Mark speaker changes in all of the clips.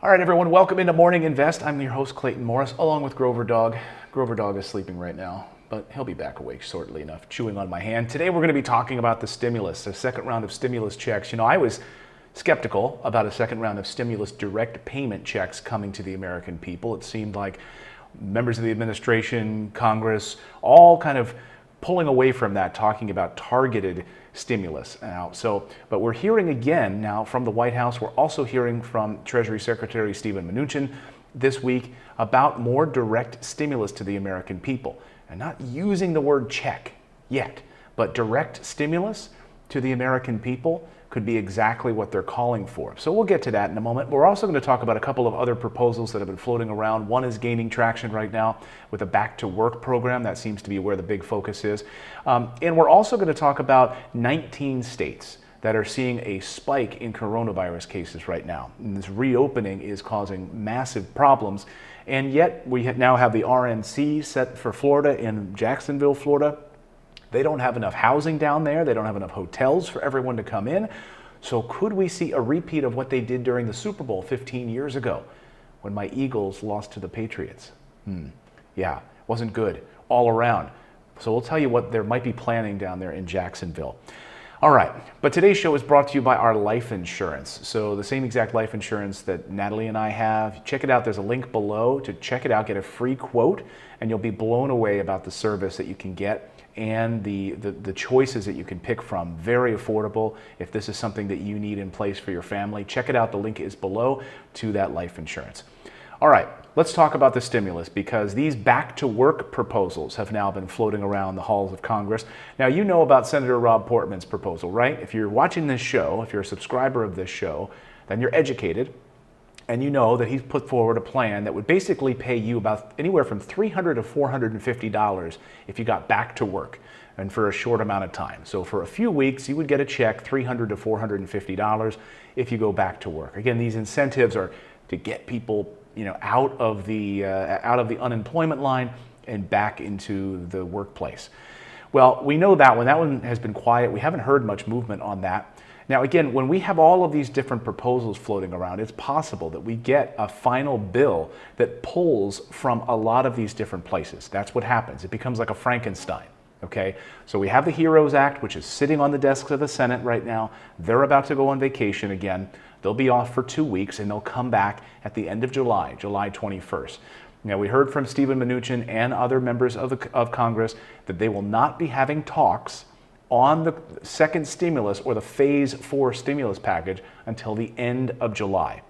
Speaker 1: All right, everyone, welcome into Morning Invest. I'm your host, Clayton Morris, along with Grover Dog. Grover Dog is sleeping right now, but he'll be back awake shortly enough, chewing on my hand. Today, we're going to be talking about the stimulus, the second round of stimulus checks. You know, I was skeptical about a second round of stimulus direct payment checks coming to the American people. It seemed like members of the administration, Congress, all kind of pulling away from that, talking about targeted stimulus now. But we're hearing again now from the White House. We're also hearing from Treasury Secretary Steven Mnuchin this week about more direct stimulus to the American people. And not using the word check yet, but direct stimulus to the American people could be exactly what they're calling for. So we'll get to that in a moment. We're also going to talk about a couple of other proposals that have been floating around. One is gaining traction right now with a back to work program. That seems to be where the big focus is. And we're also going to talk about 19 states that are seeing a spike in coronavirus cases right now. And this reopening is causing massive problems. And yet we now have the RNC set for Florida in Jacksonville, Florida. They don't have enough housing down there. They don't have enough hotels for everyone to come in. So could we see a repeat of what they did during the Super Bowl 15 years ago when my Eagles lost to the Patriots? Yeah, wasn't good all around. So we'll tell you what they might be planning down there in Jacksonville. All right, but today's show is brought to you by our life insurance. So the same exact life insurance that Natalie and I have. Check it out. There's a link below to check it out, get a free quote, and you'll be blown away about the service that you can get and the choices that you can pick from. Very affordable. If this is something that you need in place for your family, check it out. The link is below to that life insurance. All right, let's talk about the stimulus, because these back to work proposals have now been floating around the halls of Congress. Now, you know about Senator Rob Portman's proposal, right? If you're watching this show, if you're a subscriber of this show, then you're educated. And you know that he's put forward a plan that would basically pay you about anywhere from $300 to $450 if you got back to work, and for a short amount of time. So for a few weeks, you would get a check, $300 to $450 if you go back to work. Again, these incentives are to get people, out of the unemployment line and back into the workplace. Well, we know that one. That one has been quiet. We haven't heard much movement on that. Now, again, when we have all of these different proposals floating around, it's possible that we get a final bill that pulls from a lot of these different places. That's what happens. It becomes like a Frankenstein, okay? So we have the HEROES Act, which is sitting on the desks of the Senate right now. They're about to go on vacation again. They'll be off for 2 weeks, and they'll come back at the end of July, July 21st. Now, we heard from Steven Mnuchin and other members of Congress that they will not be having talks on the second stimulus or the phase 4 stimulus package until the end of July.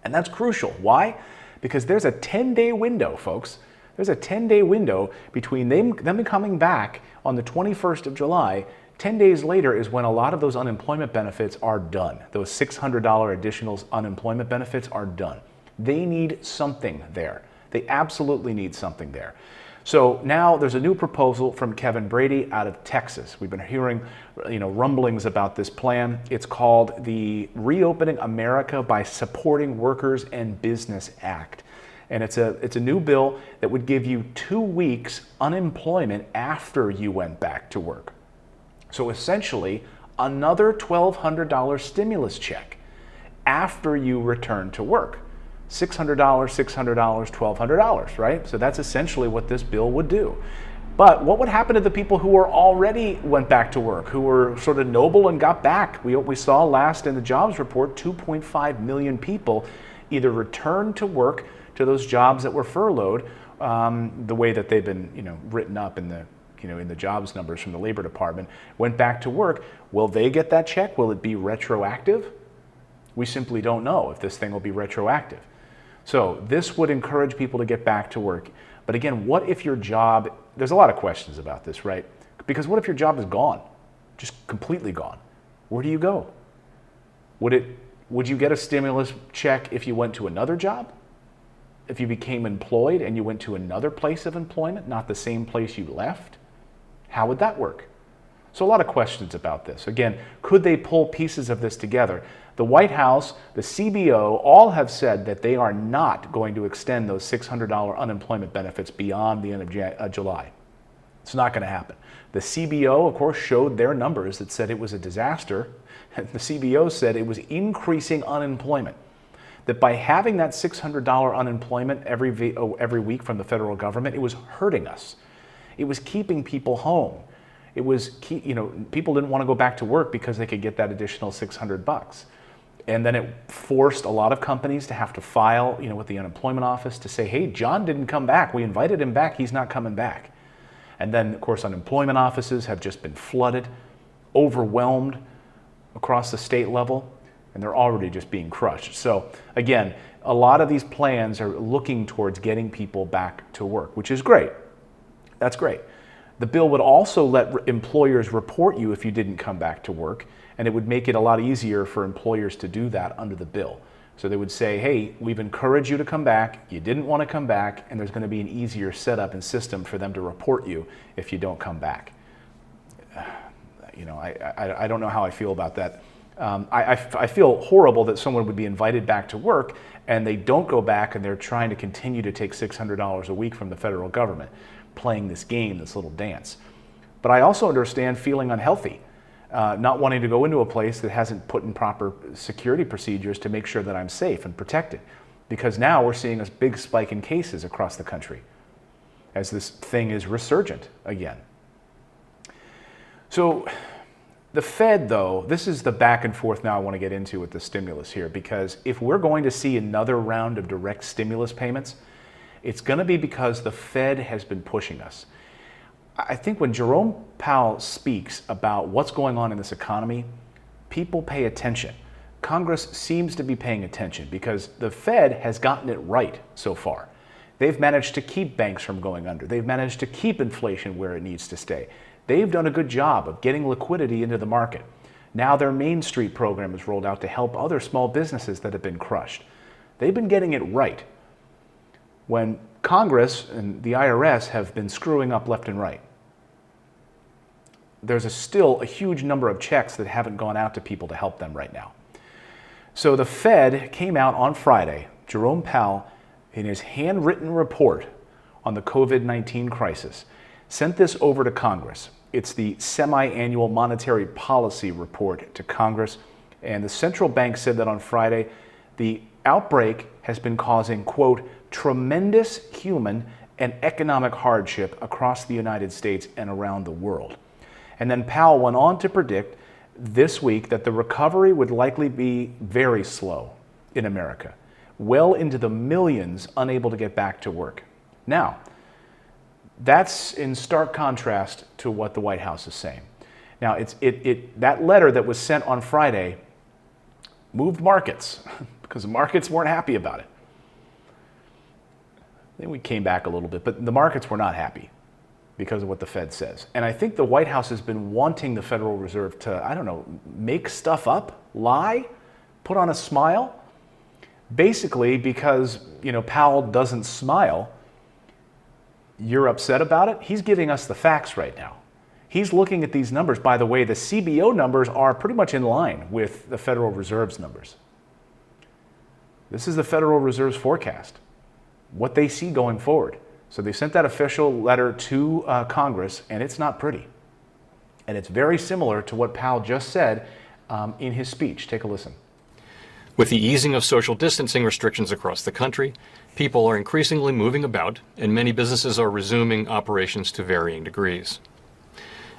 Speaker 1: And that's crucial. Why? Because there's a 10-day window, folks. There's a 10-day window between them coming back on the 21st of July. 10 days later is when a lot of those unemployment benefits are done. Those $600 additional unemployment benefits are done. They need something there. They absolutely need something there. So now there's a new proposal from Kevin Brady out of Texas. We've been hearing, rumblings about this plan. It's called the Reopening America by Supporting Workers and Business Act. And it's a new bill that would give you 2 weeks unemployment after you went back to work. So essentially, another $1,200 stimulus check after you return to work. $600, $1,200, right? So that's essentially what this bill would do. But what would happen to the people who were already went back to work, who were sort of noble and got back? We saw last in the jobs report, 2.5 million people either returned to work to those jobs that were furloughed, the way that they've been, written up in the jobs numbers from the Labor Department, went back to work. Will they get that check? Will it be retroactive? We simply don't know if this thing will be retroactive. So this would encourage people to get back to work. But again, what if your job, there's a lot of questions about this, right? Because what if your job is gone, just completely gone? Where do you go? Would you get a stimulus check if you went to another job? If you became employed and you went to another place of employment, not the same place you left? How would that work? So a lot of questions about this. Again, could they pull pieces of this together? The White House, the CBO, all have said that they are not going to extend those $600 unemployment benefits beyond the end of July. It's not going to happen. The CBO, of course, showed their numbers that said it was a disaster. The CBO said it was increasing unemployment. that by having that $600 unemployment every week from the federal government, it was hurting us. It was keeping people home. It was, people didn't want to go back to work because they could get that additional $600. And then it forced a lot of companies to have to file, with the unemployment office to say, hey, John didn't come back. We invited him back. He's not coming back. And then, of course, unemployment offices have just been flooded, overwhelmed across the state level, and they're already just being crushed. So again, a lot of these plans are looking towards getting people back to work, which is great. That's great. The bill would also let employers report you if you didn't come back to work, and it would make it a lot easier for employers to do that under the bill. So they would say, hey, we've encouraged you to come back, you didn't want to come back, and there's going to be an easier setup and system for them to report you if you don't come back. I don't know how I feel about that. I feel horrible that someone would be invited back to work and they don't go back and they're trying to continue to take $600 a week from the federal government, playing this game, this little dance. But I also understand feeling unhealthy, not wanting to go into a place that hasn't put in proper security procedures to make sure that I'm safe and protected. Because now we're seeing a big spike in cases across the country as this thing is resurgent again. So the Fed, though, this is the back and forth now I want to get into with the stimulus here, because if we're going to see another round of direct stimulus payments, it's going to be because the Fed has been pushing us. I think when Jerome Powell speaks about what's going on in this economy, people pay attention. Congress seems to be paying attention because the Fed has gotten it right so far. They've managed to keep banks from going under. They've managed to keep inflation where it needs to stay. They've done a good job of getting liquidity into the market. Now their Main Street program is rolled out to help other small businesses that have been crushed. They've been getting it right, when Congress and the IRS have been screwing up left and right. There's still a huge number of checks that haven't gone out to people to help them right now. So the Fed came out on Friday, Jerome Powell, in his handwritten report on the COVID-19 crisis, sent this over to Congress. It's the semi-annual monetary policy report to Congress, and the central bank said that on Friday the outbreak has been causing, quote, tremendous human and economic hardship across the United States and around the world. And then Powell went on to predict this week that the recovery would likely be very slow in America, well into the millions unable to get back to work. Now, that's in stark contrast to what the White House is saying. Now, that letter that was sent on Friday moved markets because the markets weren't happy about it. Then we came back a little bit, but the markets were not happy because of what the Fed says. And I think the White House has been wanting the Federal Reserve to, make stuff up, lie, put on a smile. Basically, because, Powell doesn't smile, you're upset about it. He's giving us the facts right now. He's looking at these numbers. By the way, the CBO numbers are pretty much in line with the Federal Reserve's numbers. This is the Federal Reserve's forecast, what they see going forward. So they sent that official letter to Congress, and it's not pretty. And it's very similar to what Powell just said in his speech. Take a listen.
Speaker 2: With the easing of social distancing restrictions across the country, people are increasingly moving about, and many businesses are resuming operations to varying degrees.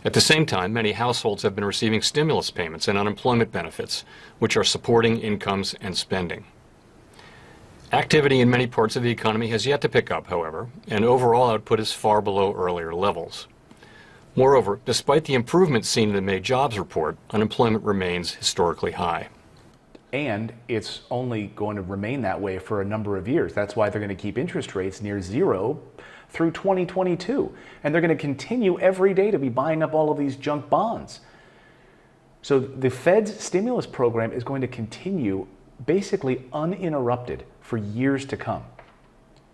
Speaker 2: At the same time, many households have been receiving stimulus payments and unemployment benefits, which are supporting incomes and spending. Activity in many parts of the economy has yet to pick up, however, and overall output is far below earlier levels. Moreover, despite the improvements seen in the May jobs report, unemployment remains historically high.
Speaker 1: And it's only going to remain that way for a number of years. That's why they're going to keep interest rates near zero through 2022. And they're going to continue every day to be buying up all of these junk bonds. So the Fed's stimulus program is going to continue basically uninterrupted for years to come.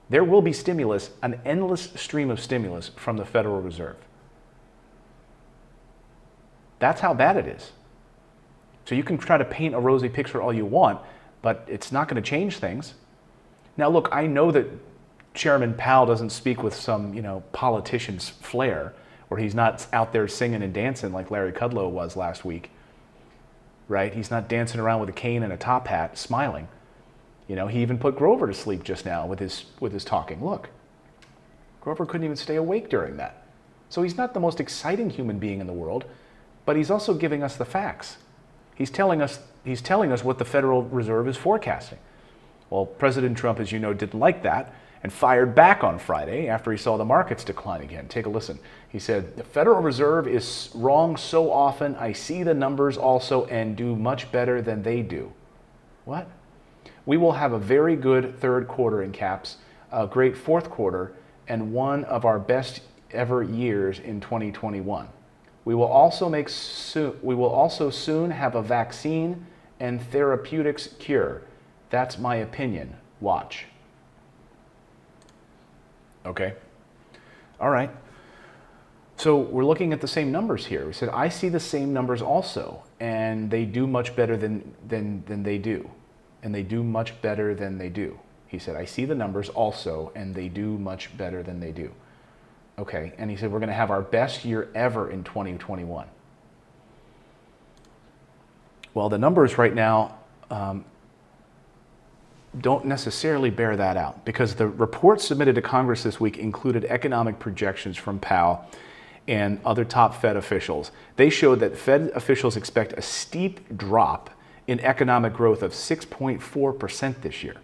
Speaker 1: There will be stimulus, an endless stream of stimulus from the Federal Reserve. That's how bad it is. So you can try to paint a rosy picture all you want, but it's not going to change things. Now, look, I know that Chairman Powell doesn't speak with some, politician's flair, or he's not out there singing and dancing like Larry Kudlow was last week, right? He's not dancing around with a cane and a top hat, smiling. You know, he even put Grover to sleep just now with his talking. Look, Grover couldn't even stay awake during that. So he's not the most exciting human being in the world, but he's also giving us the facts. He's telling us what the Federal Reserve is forecasting. Well, President Trump, as you know, didn't like that and fired back on Friday after he saw the markets decline again. Take a listen. He said, "The Federal Reserve is wrong so often. I see the numbers also and do much better than they do." What? We will have a very good third quarter in caps, a great fourth quarter, and one of our best ever years in 2021. We will also soon have a vaccine and therapeutics cure. That's my opinion. Watch. Okay. All right. So we're looking at the same numbers here. We said, I see the same numbers also, and they do much better than they do. And they do much better than they do. He said, I see the numbers also, and they do much better than they do. Okay, and he said, we're going to have our best year ever in 2021. Well, the numbers right now don't necessarily bear that out, because the report submitted to Congress this week included economic projections from Powell and other top Fed officials. They showed that Fed officials expect a steep drop in economic growth of 6.4% this year.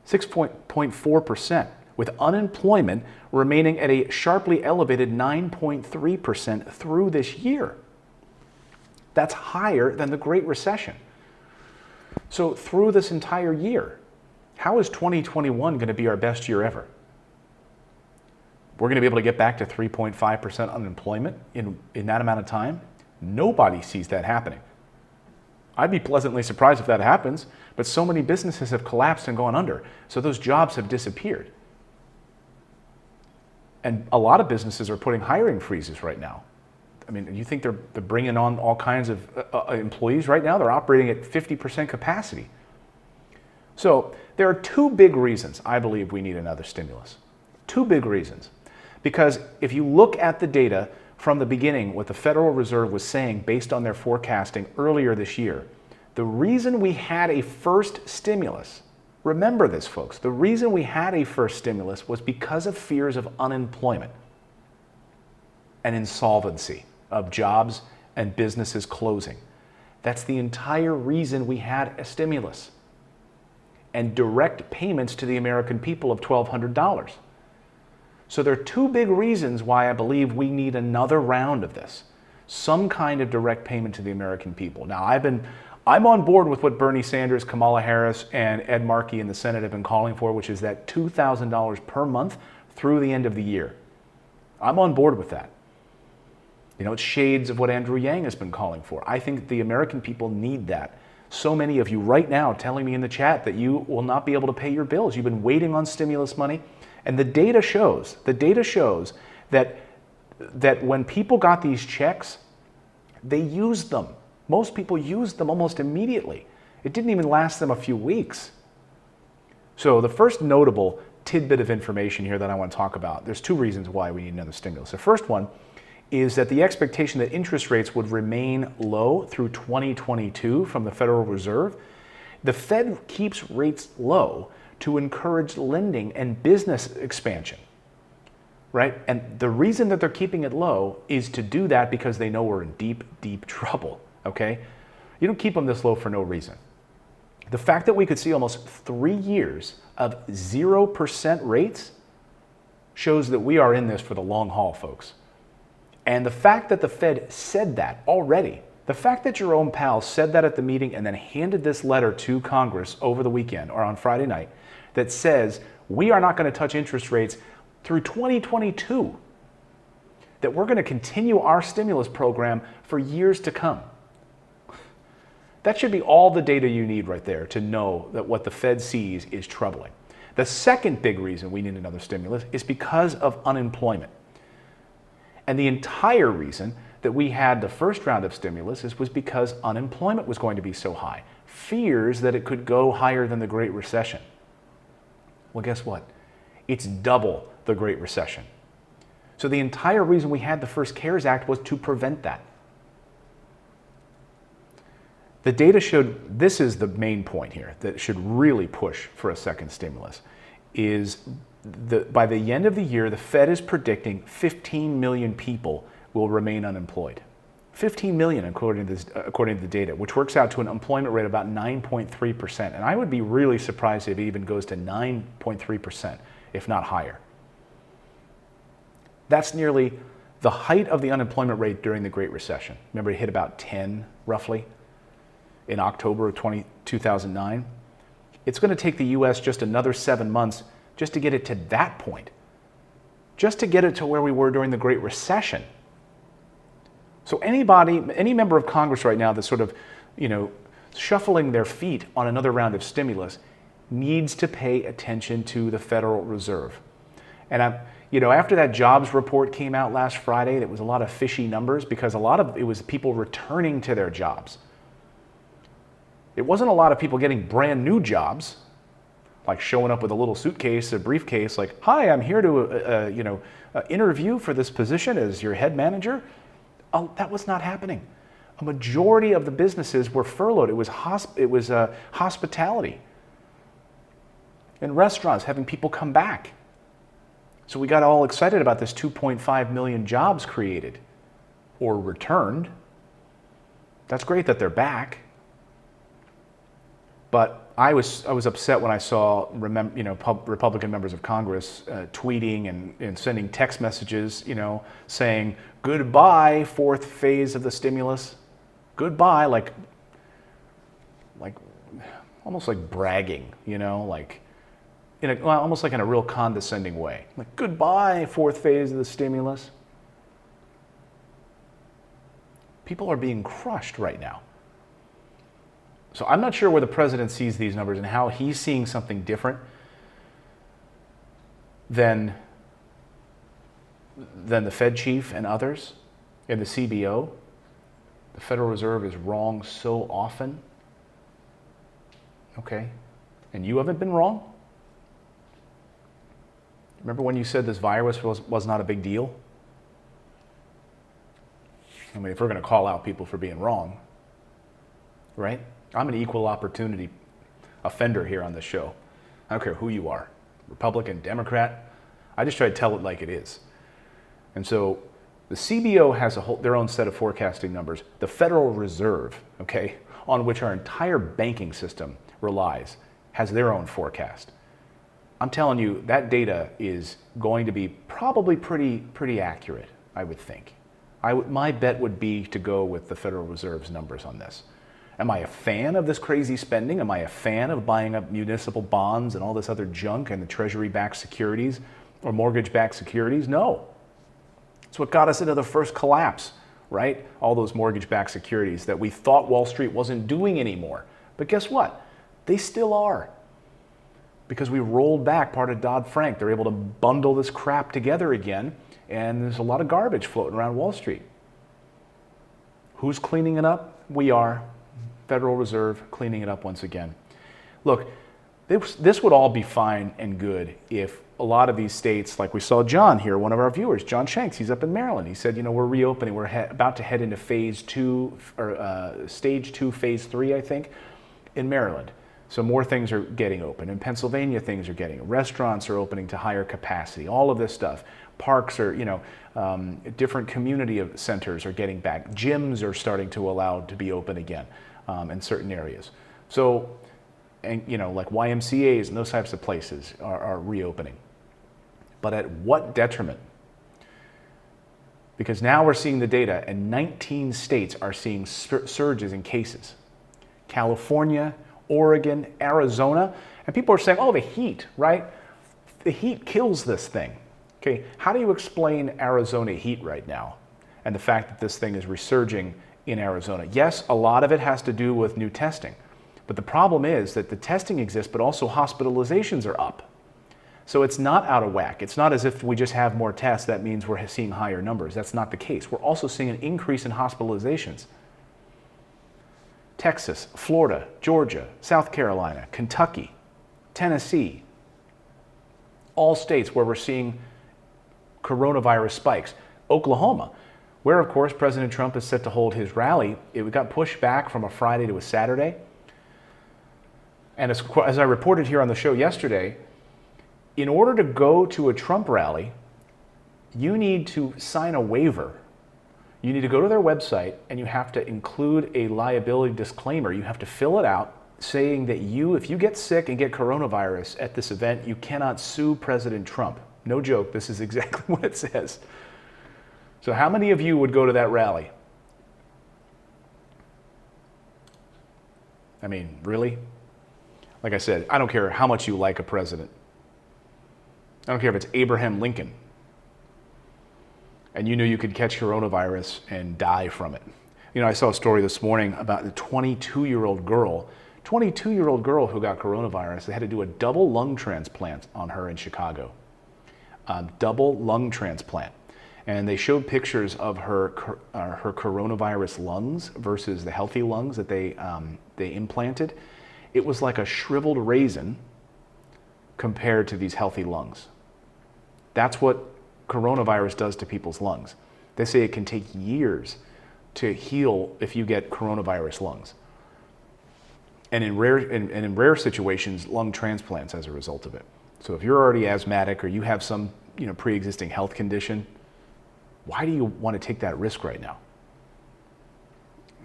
Speaker 1: 6.4%, with unemployment remaining at a sharply elevated 9.3% through this year. That's higher than the Great Recession. So through this entire year, how is 2021 going to be our best year ever? We're going to be able to get back to 3.5% unemployment in that amount of time? Nobody sees that happening. I'd be pleasantly surprised if that happens, but so many businesses have collapsed and gone under, so those jobs have disappeared. And a lot of businesses are putting hiring freezes right now. I mean, you think they're bringing on all kinds of employees right now? They're operating at 50% capacity. So there are two big reasons I believe we need another stimulus. Two big reasons. Because if you look at the data from the beginning, what the Federal Reserve was saying based on their forecasting earlier this year, the reason we had a first stimulus, remember this, folks, the reason we had a first stimulus was because of fears of unemployment and insolvency of jobs and businesses closing. That's the entire reason we had a stimulus and direct payments to the American people of $1,200. So there are two big reasons why I believe we need another round of this. Some kind of direct payment to the American people. Now, I'm on board with what Bernie Sanders, Kamala Harris, and Ed Markey in the Senate have been calling for, which is that $2,000 per month through the end of the year. I'm on board with that. You know, it's shades of what Andrew Yang has been calling for. I think the American people need that. So many of you right now telling me in the chat that you will not be able to pay your bills. You've been waiting on stimulus money. And the data shows that when people got these checks, they used them. Most people used them almost immediately. It didn't even last them a few weeks. So the first notable tidbit of information here that I want to talk about, there's two reasons why we need another stimulus. The first one is that the expectation that interest rates would remain low through 2022 from the Federal Reserve. The Fed keeps rates low to encourage lending and business expansion, right? And the reason that they're keeping it low is to do that because they know we're in deep, deep trouble, okay? You don't keep them this low for no reason. The fact that we could see almost 3 years of 0% rates shows that we are in this for the long haul, folks. And the fact that the Fed said that already, the fact that Jerome Powell said that at the meeting and then handed this letter to Congress over the weekend or on Friday night that says we are not going to touch interest rates through 2022, that we're going to continue our stimulus program for years to come. That should be all the data you need right there to know that what the Fed sees is troubling. The second big reason we need another stimulus is because of unemployment. And the entire reason that we had the first round of stimulus was because unemployment was going to be so high. Fears that it could go higher than the Great Recession. Well, guess what? It's double the Great Recession. So the entire reason we had the first CARES Act was to prevent that. The data showed, this is the main point here that should really push for a second stimulus, is by the end of the year, the Fed is predicting 15 million people will remain unemployed. 15 million according to the data, which works out to an employment rate of about 9.3%. And I would be really surprised if it even goes to 9.3%, if not higher. That's nearly the height of the unemployment rate during the Great Recession. Remember, it hit about 10 roughly in October of 2009. It's going to take the US just another 7 months just to get it to that point, just to get it to where we were during the Great Recession. So any member of Congress right now that's sort of, shuffling their feet on another round of stimulus needs to pay attention to the Federal Reserve. And after that jobs report came out last Friday, there was a lot of fishy numbers because a lot of it was people returning to their jobs. It wasn't a lot of people getting brand new jobs, like showing up with a little suitcase, a briefcase, like, "Hi, I'm here to interview for this position as your head manager." That was not happening. A majority of the businesses were furloughed. It was hospitality and restaurants having people come back. So we got all excited about this 2.5 million jobs created or returned. That's great that they're back. But I was upset when I saw Republican members of Congress tweeting and sending text messages, saying goodbye fourth phase of the stimulus, goodbye, like almost like bragging, almost like in a real condescending way, like goodbye fourth phase of the stimulus. People are being crushed right now. So I'm not sure where the president sees these numbers and how he's seeing something different than the Fed chief and others in the CBO. The Federal Reserve is wrong so often. Okay, and you haven't been wrong? Remember when you said this virus was not a big deal? I mean, if we're going to call out people for being wrong, right? I'm an equal opportunity offender here on this show. I don't care who you are, Republican, Democrat. I just try to tell it like it is. And so the CBO has their own set of forecasting numbers. The Federal Reserve, okay, on which our entire banking system relies, has their own forecast. I'm telling you, that data is going to be probably pretty accurate, I would think. My bet would be to go with the Federal Reserve's numbers on this. Am I a fan of this crazy spending? Am I a fan of buying up municipal bonds and all this other junk and the treasury-backed securities or mortgage-backed securities? No. It's what got us into the first collapse, right? All those mortgage-backed securities that we thought Wall Street wasn't doing anymore. But guess what? They still are. Because we rolled back part of Dodd-Frank. They're able to bundle this crap together again, and there's a lot of garbage floating around Wall Street. Who's cleaning it up? We are. Federal Reserve cleaning it up once again. Look, this would all be fine and good if a lot of these states, like we saw John here, one of our viewers, John Shanks, he's up in Maryland. He said, we're reopening. We're about to head into phase 2, or stage 2, phase 3, I think, in Maryland. So more things are getting open. In Pennsylvania, things are getting, restaurants are opening to higher capacity, all of this stuff. Parks are, different community centers are getting back. Gyms are starting to allow to be open again. In certain areas. So, and like YMCAs and those types of places are reopening. But at what detriment? Because now we're seeing the data and 19 states are seeing surges in cases. California, Oregon, Arizona, and people are saying, oh, the heat, right? The heat kills this thing. Okay, how do you explain Arizona heat right now and the fact that this thing is resurging in Arizona? Yes, a lot of it has to do with new testing. But the problem is that the testing exists, but also hospitalizations are up. So it's not out of whack. It's not as if we just have more tests, that means we're seeing higher numbers. That's not the case. We're also seeing an increase in hospitalizations. Texas, Florida, Georgia, South Carolina, Kentucky, Tennessee, all states where we're seeing coronavirus spikes. Oklahoma, where, of course, President Trump is set to hold his rally. It got pushed back from a Friday to a Saturday. And as I reported here on the show yesterday, in order to go to a Trump rally, you need to sign a waiver. You need to go to their website and you have to include a liability disclaimer. You have to fill it out saying that if you get sick and get coronavirus at this event, you cannot sue President Trump. No joke, this is exactly what it says. So how many of you would go to that rally? I mean, really? Like I said, I don't care how much you like a president. I don't care if it's Abraham Lincoln and you knew you could catch coronavirus and die from it. You know, I saw a story this morning about the 22-year-old girl who got coronavirus. They had to do a double lung transplant on her in Chicago. Double lung transplant. And they showed pictures of her coronavirus lungs versus the healthy lungs that they implanted. It was like a shriveled raisin compared to these healthy lungs. That's what coronavirus does to people's lungs. They say it can take years to heal if you get coronavirus lungs. And in rare situations, lung transplants as a result of it. So if you're already asthmatic or you have some pre-existing health condition, why do you want to take that risk right now?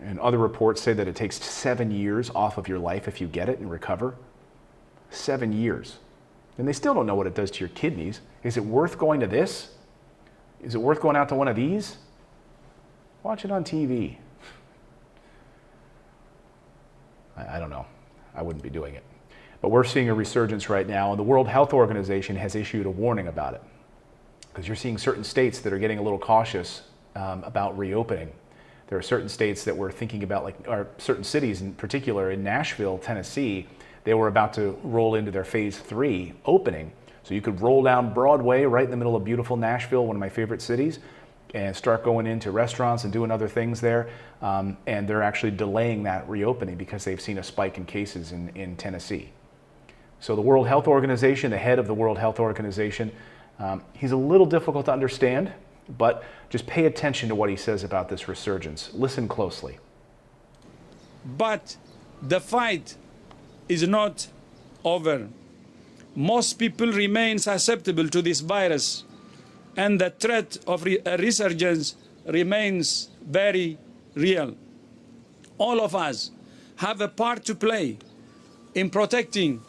Speaker 1: And other reports say that it takes 7 years off of your life if you get it and recover. 7 years. And they still don't know what it does to your kidneys. Is it worth going to this? Is it worth going out to one of these? Watch it on TV. I don't know. I wouldn't be doing it. But we're seeing a resurgence right now, and the World Health Organization has issued a warning about it. Because you're seeing certain states that are getting a little cautious about reopening. There are certain states that we're thinking about, or certain cities in particular, in Nashville, Tennessee, they were about to roll into their phase 3 opening. So you could roll down Broadway right in the middle of beautiful Nashville, one of my favorite cities, and start going into restaurants and doing other things there. And they're actually delaying that reopening because they've seen a spike in cases in Tennessee. So the World Health Organization, the head of the World Health Organization, he's a little difficult to understand, but just pay attention to what he says about this resurgence. Listen closely.
Speaker 3: But the fight is not over. Most people remain susceptible to this virus, and the threat of a resurgence remains very real. All of us have a part to play in protecting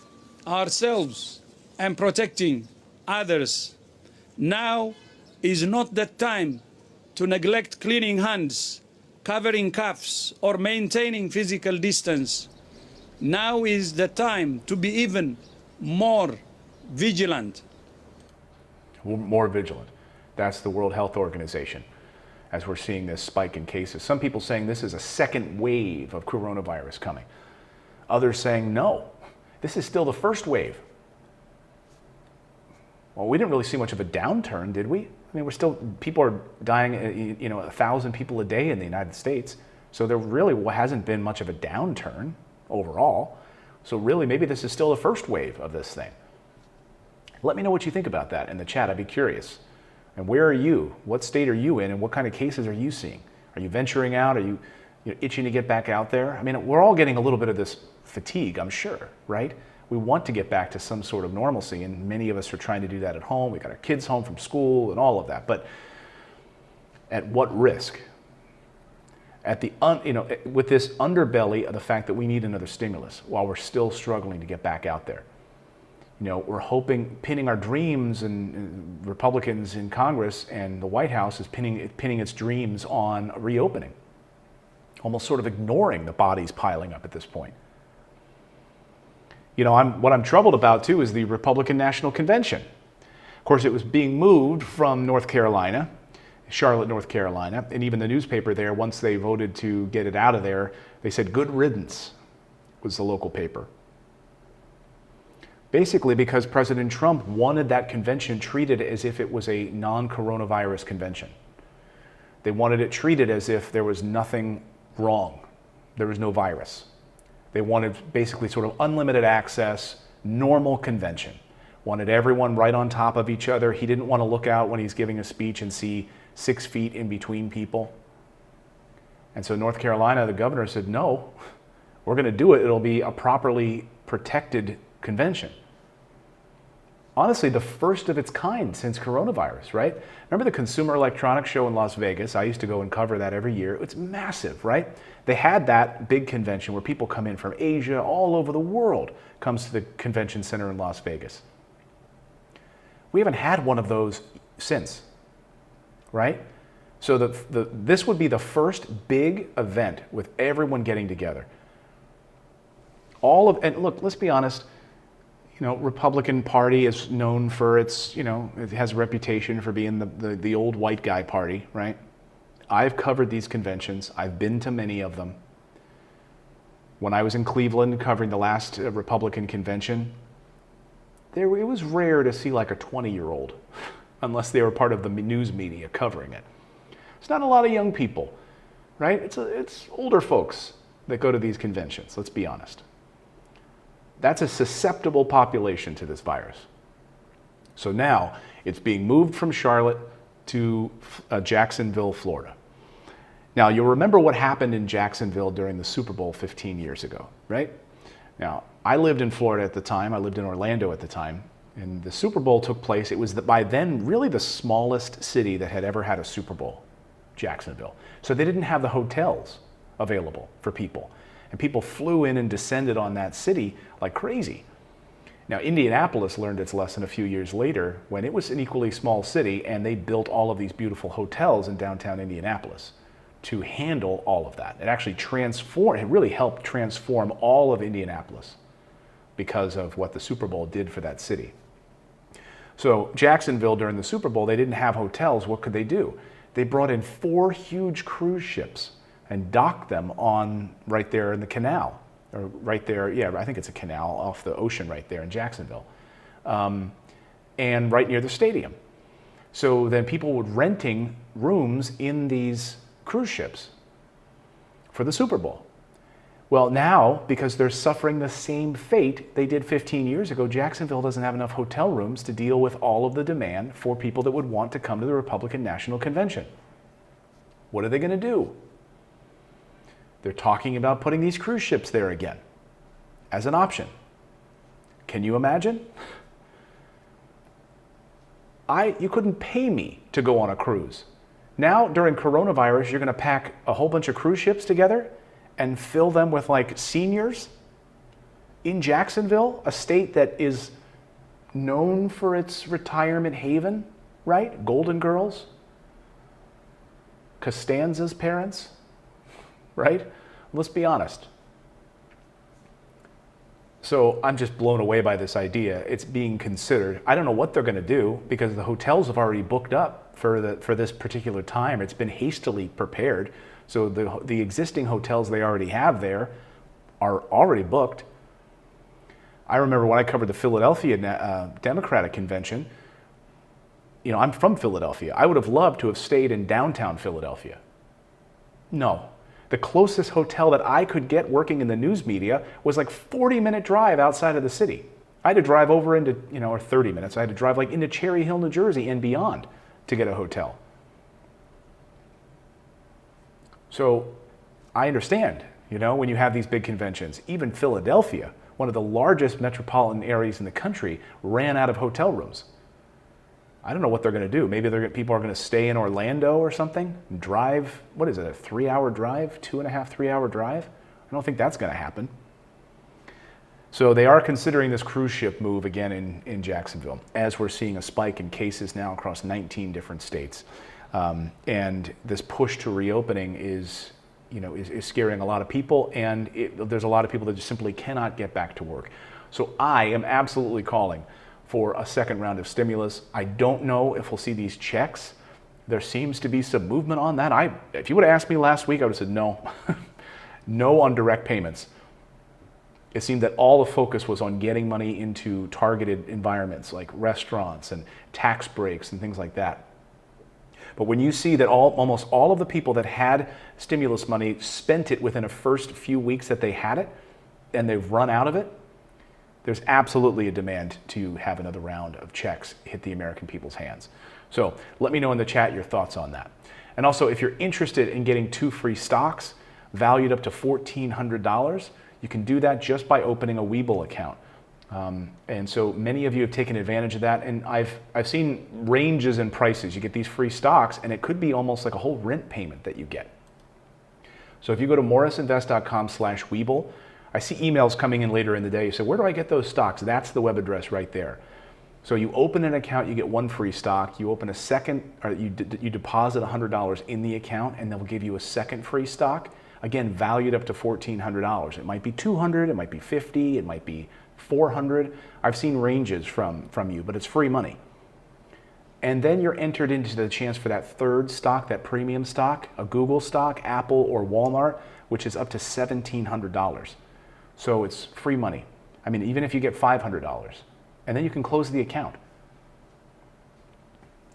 Speaker 3: ourselves and protecting others. Now is not the time to neglect cleaning hands, covering coughs, or maintaining physical distance. Now is the time to be even more vigilant.
Speaker 1: More vigilant. That's the World Health Organization. As we're seeing this spike in cases. Some people saying this is a second wave of coronavirus coming. Others saying, no, this is still the first wave. Well, we didn't really see much of a downturn, did we? I mean, people are dying, 1,000 people a day in the United States. So there really hasn't been much of a downturn overall. So really, maybe this is still the first wave of this thing. Let me know what you think about that in the chat. I'd be curious. And where are you? What state are you in? And what kind of cases are you seeing? Are you venturing out? Are you itching to get back out there? I mean, we're all getting a little bit of this fatigue, I'm sure, right? We want to get back to some sort of normalcy, and many of us are trying to do that at home. We got our kids home from school and all of that. But at what risk? With this underbelly of the fact that we need another stimulus while we're still struggling to get back out there. We're hoping, pinning our dreams, and Republicans in Congress and the White House is pinning its dreams on reopening, almost sort of ignoring the bodies piling up at this point. What I'm troubled about too is the Republican National Convention. Of course, it was being moved from North Carolina, Charlotte, North Carolina, and even the newspaper there, once they voted to get it out of there, they said good riddance was the local paper. Basically because President Trump wanted that convention treated as if it was a non-coronavirus convention. They wanted it treated as if there was nothing wrong. There was no virus. They wanted basically sort of unlimited access, normal convention. Wanted everyone right on top of each other. He didn't want to look out when he's giving a speech and see 6 feet in between people. And so North Carolina, the governor said, no, we're going to do it. It'll be a properly protected convention. Honestly, the first of its kind since coronavirus, right? Remember the Consumer Electronics Show in Las Vegas? I used to go and cover that every year. It's massive, right? They had that big convention where people come in from Asia, all over the world, comes to the convention center in Las Vegas. We haven't had one of those since, right? So this would be the first big event with everyone getting together. And look, let's be honest, Republican Party is known for its, it has a reputation for being the old white guy party, right? I've covered these conventions. I've been to many of them. When I was in Cleveland covering the last Republican convention, it was rare to see like a 20-year-old, unless they were part of the news media covering it. It's not a lot of young people, right? It's older folks that go to these conventions, let's be honest. That's a susceptible population to this virus. So now it's being moved from Charlotte to Jacksonville, Florida. Now you'll remember what happened in Jacksonville during the Super Bowl 15 years ago, right? Now I lived in Florida at the time. I lived in Orlando at the time. And the Super Bowl took place. It was by then really the smallest city that had ever had a Super Bowl, Jacksonville. So they didn't have the hotels available for people. And people flew in and descended on that city like crazy. Now, Indianapolis learned its lesson a few years later when it was an equally small city and they built all of these beautiful hotels in downtown Indianapolis to handle all of that. It actually it really helped transform all of Indianapolis because of what the Super Bowl did for that city. So Jacksonville during the Super Bowl, they didn't have hotels. What could they do? They brought in 4 huge cruise ships and docked them on right there in the canal, or right there, yeah, I think it's a canal off the ocean right there in Jacksonville, and right near the stadium. So then people were renting rooms in these cruise ships for the Super Bowl. Well, now, because they're suffering the same fate they did 15 years ago, Jacksonville doesn't have enough hotel rooms to deal with all of the demand for people that would want to come to the Republican National Convention. What are they going to do? They're talking about putting these cruise ships there again as an option. Can you imagine? You couldn't pay me to go on a cruise. Now, during coronavirus, you're going to pack a whole bunch of cruise ships together and fill them with like seniors in Jacksonville, a state that is known for its retirement haven, right? Golden Girls, Costanza's parents, right? Let's be honest. So I'm just blown away by this idea. It's being considered. I don't know what they're going to do because the hotels have already booked up for this particular time. It's been hastily prepared. So the existing hotels they already have there are already booked. I remember when I covered the Philadelphia Democratic Convention, I'm from Philadelphia. I would have loved to have stayed in downtown Philadelphia. No. The closest hotel that I could get working in the news media was like 40-minute drive outside of the city. I had to drive over into, or 30 minutes. I had to drive like into Cherry Hill, New Jersey and beyond to get a hotel. So I understand, when you have these big conventions, even Philadelphia, one of the largest metropolitan areas in the country, ran out of hotel rooms. I don't know what they're going to do. Maybe people are going to stay in Orlando or something, and drive, what is it, a 3-hour drive, 2.5, 3-hour drive? I don't think that's going to happen. So they are considering this cruise ship move again in Jacksonville, as we're seeing a spike in cases now across 19 different states. And this push to reopening is scaring a lot of people, and there's a lot of people that just simply cannot get back to work. So I am absolutely calling for a second round of stimulus. I don't know if we'll see these checks. There seems to be some movement on that. If you would have asked me last week, I would have said no. No on direct payments. It seemed that all the focus was on getting money into targeted environments like restaurants and tax breaks and things like that. But when you see that almost all of the people that had stimulus money spent it within the first few weeks that they had it, and they've run out of it, there's absolutely a demand to have another round of checks hit the American people's hands. So let me know in the chat your thoughts on that. And also, if you're interested in getting 2 free stocks valued up to $1,400, you can do that just by opening a Webull account. And so many of you have taken advantage of that, and I've seen ranges in prices. You get these free stocks, and it could be almost like a whole rent payment that you get. So if you go to morrisinvest.com/Webull, I see emails coming in later in the day. You say, where do I get those stocks? That's the web address right there. So you open an account, you get 1 free stock. You open a second, or you deposit $100 in the account, and they'll give you a second free stock. Again, valued up to $1,400. It might be $200, it might be $50, it might be $400. I've seen ranges from you, but it's free money. And then you're entered into the chance for that third stock, that premium stock, a Google stock, Apple, or Walmart, which is up to $1,700. So it's free money. I mean, even if you get $500, and then you can close the account.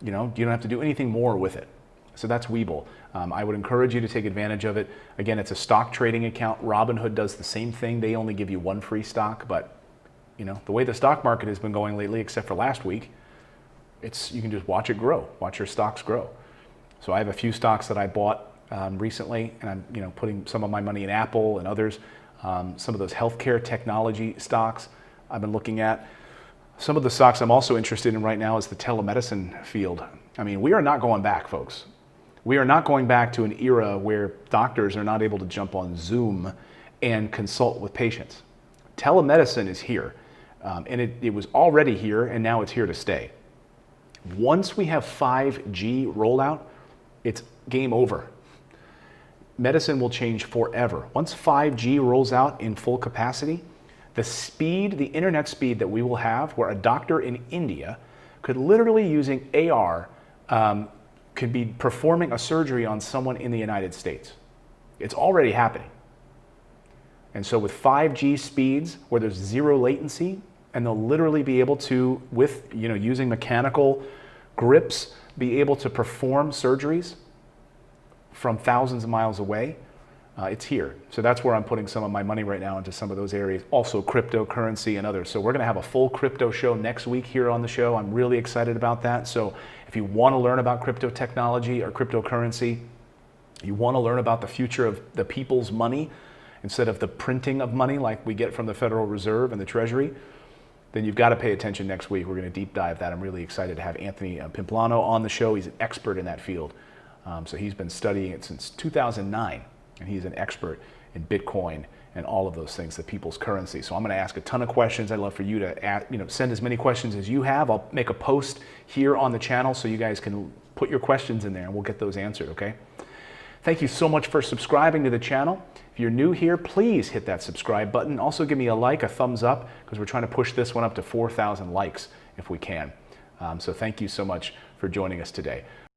Speaker 1: You know, you don't have to do anything more with it. So that's Webull. I would encourage you to take advantage of it. Again, it's a stock trading account. Robinhood does the same thing. They only give you 1 free stock, but you know, the way the stock market has been going lately, except for last week, you can just watch it grow, watch your stocks grow. So I have a few stocks that I bought recently, and I'm putting some of my money in Apple and others. Some of those healthcare technology stocks I've been looking at. Some of the stocks I'm also interested in right now is the telemedicine field. I mean, we are not going back, folks. We are not going back to an era where doctors are not able to jump on Zoom and consult with patients. Telemedicine is here, and it was already here, and now it's here to stay. Once we have 5G rollout, it's game over. Medicine will change forever. Once 5G rolls out in full capacity, the internet speed that we will have, where a doctor in India could literally using AR could be performing a surgery on someone in the United States. It's already happening. And so with 5G speeds where there's 0 latency, and they'll literally be able to, with using mechanical grips, be able to perform surgeries from thousands of miles away, it's here. So that's where I'm putting some of my money right now into some of those areas. Also cryptocurrency and others. So we're going to have a full crypto show next week here on the show. I'm really excited about that. So if you want to learn about crypto technology or cryptocurrency, you want to learn about the future of the people's money instead of the printing of money like we get from the Federal Reserve and the Treasury, then you've got to pay attention next week. We're going to deep dive that. I'm really excited to have Anthony Pimplano on the show. He's an expert in that field. So he's been studying it since 2009. And he's an expert in Bitcoin and all of those things, the people's currency. So I'm going to ask a ton of questions. I'd love for you to send as many questions as you have. I'll make a post here on the channel so you guys can put your questions in there and we'll get those answered, okay? Thank you so much for subscribing to the channel. If you're new here, please hit that subscribe button. Also give me a like, a thumbs up, because we're trying to push this one up to 4,000 likes if we can. So thank you so much for joining us today.